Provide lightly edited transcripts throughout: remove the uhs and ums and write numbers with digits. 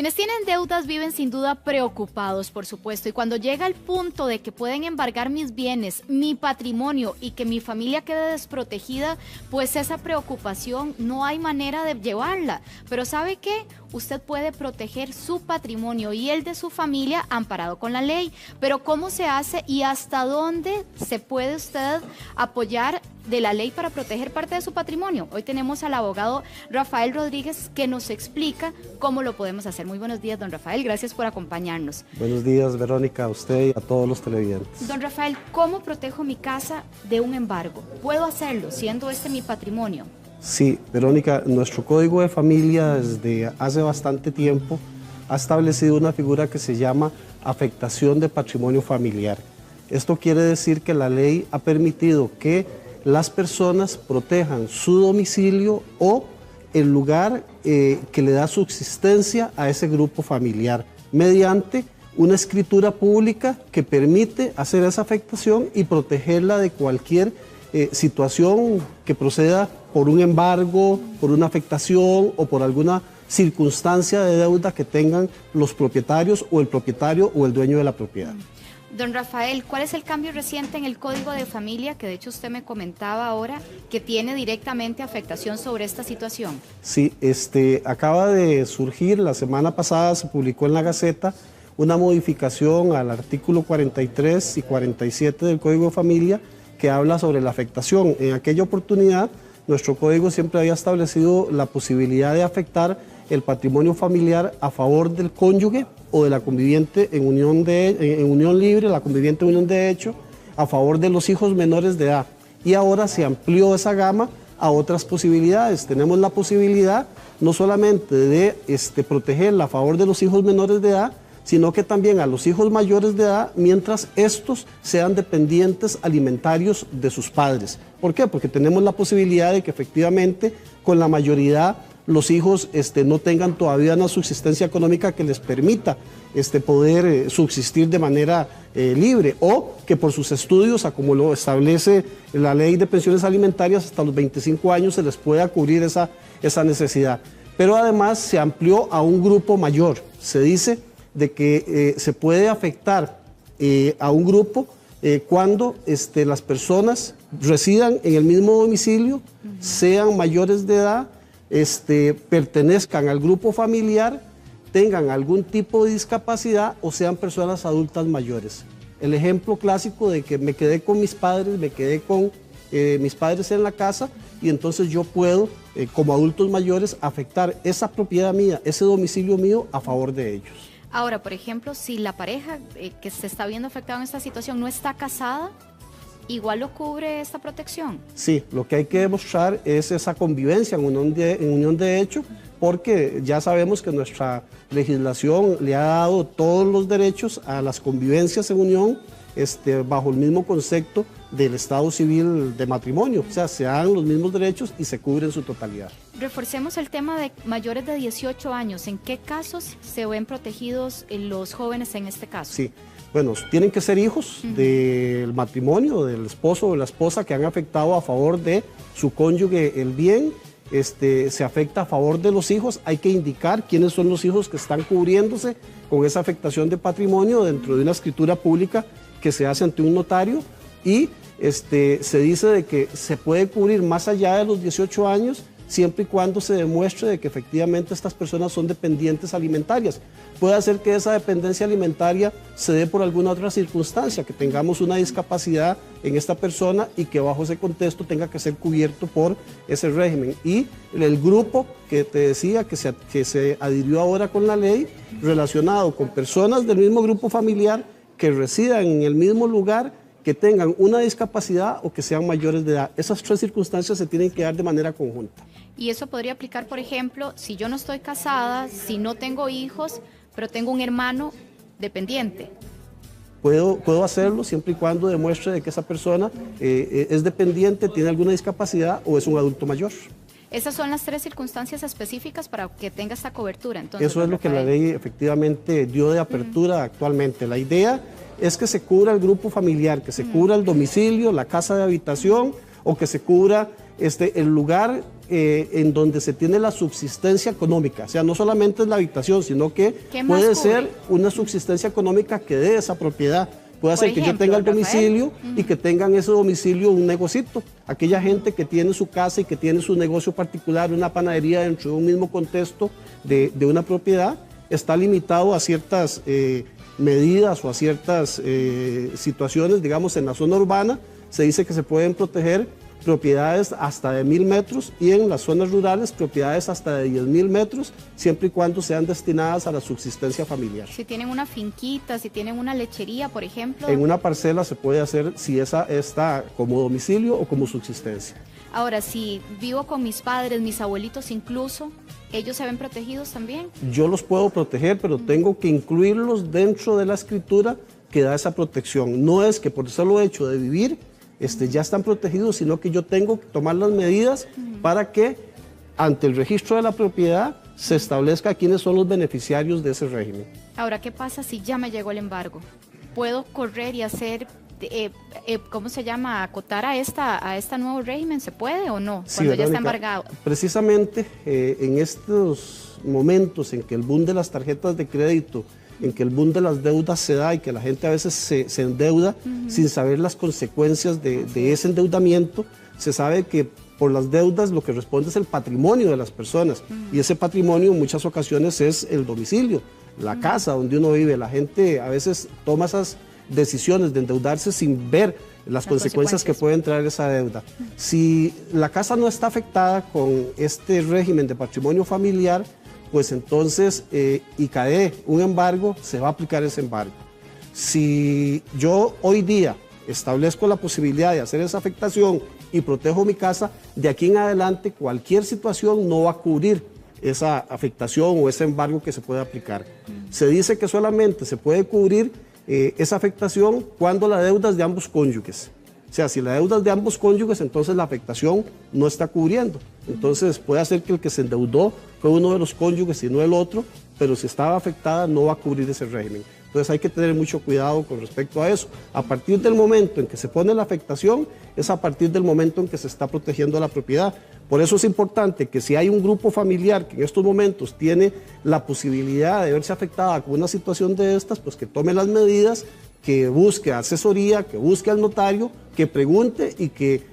Quienes tienen deudas viven sin duda preocupados, por supuesto, y cuando llega el punto de que pueden embargar mis bienes, mi patrimonio y que mi familia quede desprotegida, pues esa preocupación no hay manera de llevarla. Pero ¿sabe qué? Usted puede proteger su patrimonio y el de su familia amparado con la ley. Pero ¿cómo se hace y hasta dónde se puede usted apoyar de la ley para proteger parte de su patrimonio? Hoy tenemos al abogado Rafael Rodríguez que nos explica cómo lo podemos hacer. Muy buenos días, don Rafael, gracias por acompañarnos. Buenos días, Verónica, a usted y a todos los televidentes. Don Rafael, ¿cómo protejo mi casa de un embargo? ¿Puedo hacerlo siendo este mi patrimonio? Sí, Verónica, nuestro Código de Familia desde hace bastante tiempo ha establecido una figura que se llama afectación de patrimonio familiar. Esto quiere decir que la ley ha permitido que las personas protejan su domicilio o el lugar que le da subsistencia a ese grupo familiar mediante una escritura pública que permite hacer esa afectación y protegerla de cualquier situación que proceda por un embargo, por una afectación o por alguna circunstancia de deuda que tengan los propietarios o el propietario o el dueño de la propiedad. Don Rafael, ¿cuál es el cambio reciente en el Código de Familia que de hecho usted me comentaba ahora que tiene directamente afectación sobre esta situación? Sí, acaba de surgir, la semana pasada se publicó en la Gaceta una modificación al artículo 43 y 47 del Código de Familia que habla sobre la afectación. En aquella oportunidad, nuestro código siempre había establecido la posibilidad de afectar el patrimonio familiar a favor del cónyuge o de la conviviente en unión libre, la conviviente en unión de hecho, a favor de los hijos menores de edad. Y ahora se amplió esa gama a otras posibilidades. Tenemos la posibilidad no solamente de protegerla a favor de los hijos menores de edad, sino que también a los hijos mayores de edad mientras estos sean dependientes alimentarios de sus padres. ¿Por qué? Porque tenemos la posibilidad de que efectivamente con la mayoría los hijos no tengan todavía una subsistencia económica que les permita poder subsistir de manera libre o que por sus estudios, como lo establece la ley de pensiones alimentarias, hasta los 25 años se les pueda cubrir esa necesidad. Pero además se amplió a un grupo mayor. Se dice de que se puede afectar a un grupo cuando las personas residan en el mismo domicilio, sean mayores de edad, pertenezcan al grupo familiar, tengan algún tipo de discapacidad o sean personas adultas mayores. El ejemplo clásico de que me quedé con mis padres, me quedé con mis padres en la casa y entonces yo puedo, como adultos mayores, afectar esa propiedad mía, ese domicilio mío a favor de ellos. Ahora, por ejemplo, si la pareja que se está viendo afectada en esta situación no está casada, ¿igual lo cubre esta protección? Sí, lo que hay que demostrar es esa convivencia en unión de hecho, porque ya sabemos que nuestra legislación le ha dado todos los derechos a las convivencias en unión bajo el mismo concepto del Estado Civil de matrimonio, o sea, se dan los mismos derechos y se cubre en su totalidad. Reforcemos el tema de mayores de 18 años. ¿En qué casos se ven protegidos los jóvenes en este caso? Sí, bueno, tienen que ser hijos del matrimonio, del esposo o la esposa que han afectado a favor de su cónyuge el bien. Se afecta a favor de los hijos, hay que indicar quiénes son los hijos que están cubriéndose con esa afectación de patrimonio dentro de una escritura pública que se hace ante un notario y se dice de que se puede cubrir más allá de los 18 años siempre y cuando se demuestre de que efectivamente estas personas son dependientes alimentarias. Puede ser que esa dependencia alimentaria se dé por alguna otra circunstancia, que tengamos una discapacidad en esta persona y que bajo ese contexto tenga que ser cubierto por ese régimen. Y el grupo que te decía que se adhirió ahora con la ley, relacionado con personas del mismo grupo familiar que residan en el mismo lugar, que tengan una discapacidad o que sean mayores de edad. Esas tres circunstancias se tienen que dar de manera conjunta. Y eso podría aplicar, por ejemplo, si yo no estoy casada, si no tengo hijos, pero tengo un hermano dependiente. Puedo hacerlo siempre y cuando demuestre de que esa persona es dependiente, tiene alguna discapacidad o es un adulto mayor. Esas son las tres circunstancias específicas para que tenga esta cobertura. Entonces, eso es lo que la ley efectivamente dio de apertura actualmente. La idea es que se cubra el grupo familiar, que se cubra el domicilio, la casa de habitación o que se cubra el lugar en donde se tiene la subsistencia económica. O sea, no solamente es la habitación, sino que puede ser una subsistencia económica que dé esa propiedad. Puede ser que yo tenga el domicilio y que tenga en ese domicilio un negocito. Aquella gente que tiene su casa y que tiene su negocio particular, una panadería dentro de un mismo contexto de una propiedad, está limitado a ciertas medidas o a ciertas situaciones, digamos, en la zona urbana. Se dice que se pueden proteger propiedades hasta de 1000 metros y en las zonas rurales propiedades hasta de 10.000 metros, siempre y cuando sean destinadas a la subsistencia familiar. Si tienen una finquita, si tienen una lechería, por ejemplo. En una parcela se puede hacer si esa está como domicilio o como subsistencia. Ahora, si vivo con mis padres, mis abuelitos incluso, ¿ellos se ven protegidos también? Yo los puedo proteger, pero tengo que incluirlos dentro de la escritura que da esa protección. No es que por el solo hecho de vivir ya están protegidos, sino que yo tengo que tomar las medidas para que ante el registro de la propiedad se establezca quiénes son los beneficiarios de ese régimen. Ahora, ¿qué pasa si ya me llegó el embargo? ¿Puedo correr y hacer, cómo se llama, acotar a este nuevo régimen? ¿Se puede o no? Sí, cuando ya está Verónica, embargado. Precisamente en estos momentos en que el boom de las tarjetas de crédito, en que el boom de las deudas se da y que la gente a veces se endeuda sin saber las consecuencias de ese endeudamiento, se sabe que por las deudas lo que responde es el patrimonio de las personas y ese patrimonio en muchas ocasiones es el domicilio, la casa donde uno vive. La gente a veces toma esas decisiones de endeudarse sin ver las consecuencias que pueden traer esa deuda. Si la casa no está afectada con este régimen de patrimonio familiar, pues entonces y cae un embargo, se va a aplicar ese embargo. Si yo hoy día establezco la posibilidad de hacer esa afectación y protejo mi casa, de aquí en adelante cualquier situación no va a cubrir esa afectación o ese embargo que se puede aplicar. Se dice que solamente se puede cubrir esa afectación cuando la deuda es de ambos cónyuges. O sea, si la deuda es de ambos cónyuges, entonces la afectación no está cubriendo. Entonces puede ser que el que se endeudó fue uno de los cónyuges y no el otro, pero si estaba afectada no va a cubrir ese régimen. Entonces hay que tener mucho cuidado con respecto a eso. A partir del momento en que se pone la afectación, es a partir del momento en que se está protegiendo la propiedad. Por eso es importante que si hay un grupo familiar que en estos momentos tiene la posibilidad de verse afectada con una situación de estas, pues que tome las medidas, que busque asesoría, que busque al notario, que pregunte y que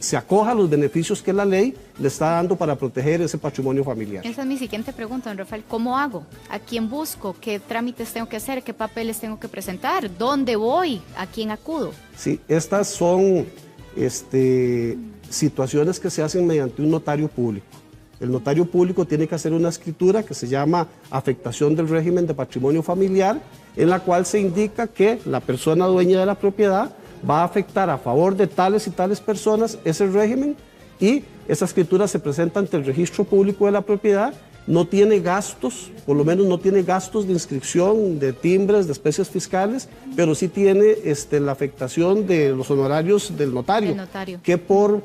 se acoja a los beneficios que la ley le está dando para proteger ese patrimonio familiar. Esa es mi siguiente pregunta, don Rafael. ¿Cómo hago? ¿A quién busco? ¿Qué trámites tengo que hacer? ¿Qué papeles tengo que presentar? ¿Dónde voy? ¿A quién acudo? Sí, estas son situaciones que se hacen mediante un notario público. El notario público tiene que hacer una escritura que se llama afectación del régimen de patrimonio familiar, en la cual se indica que la persona dueña de la propiedad va a afectar a favor de tales y tales personas ese régimen y esa escritura se presenta ante el registro público de la propiedad. No tiene gastos, por lo menos no tiene gastos de inscripción, de timbres, de especies fiscales, pero sí tiene la afectación de los honorarios del notario. Que por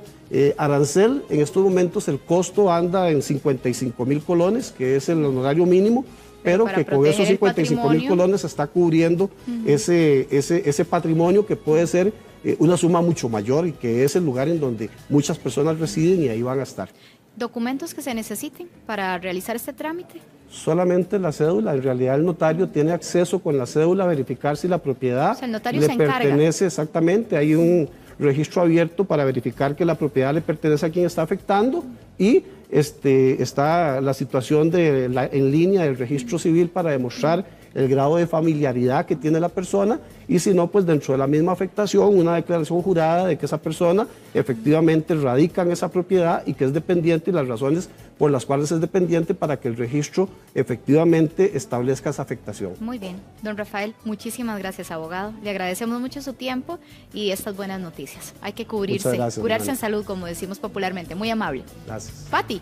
arancel, en estos momentos el costo anda en 55,000 colones, que es el honorario mínimo, pero que con esos 55,000 colones está cubriendo ese patrimonio que puede ser una suma mucho mayor y que es el lugar en donde muchas personas residen y ahí van a estar. ¿Documentos que se necesiten para realizar este trámite? Solamente la cédula. En realidad el notario tiene acceso con la cédula a verificar si la propiedad o sea, el notario le se encarga. Pertenece exactamente. Hay un registro abierto para verificar que la propiedad le pertenece a quien está afectando y está la situación en línea del registro civil para demostrar el grado de familiaridad que tiene la persona y si no, pues dentro de la misma afectación, una declaración jurada de que esa persona efectivamente radica en esa propiedad y que es dependiente y las razones por las cuales es dependiente para que el registro efectivamente establezca esa afectación. Muy bien. Don Rafael, muchísimas gracias, abogado. Le agradecemos mucho su tiempo y estas buenas noticias. Hay que cubrirse, gracias, curarse en salud, como decimos popularmente. Muy amable. Gracias. Pati.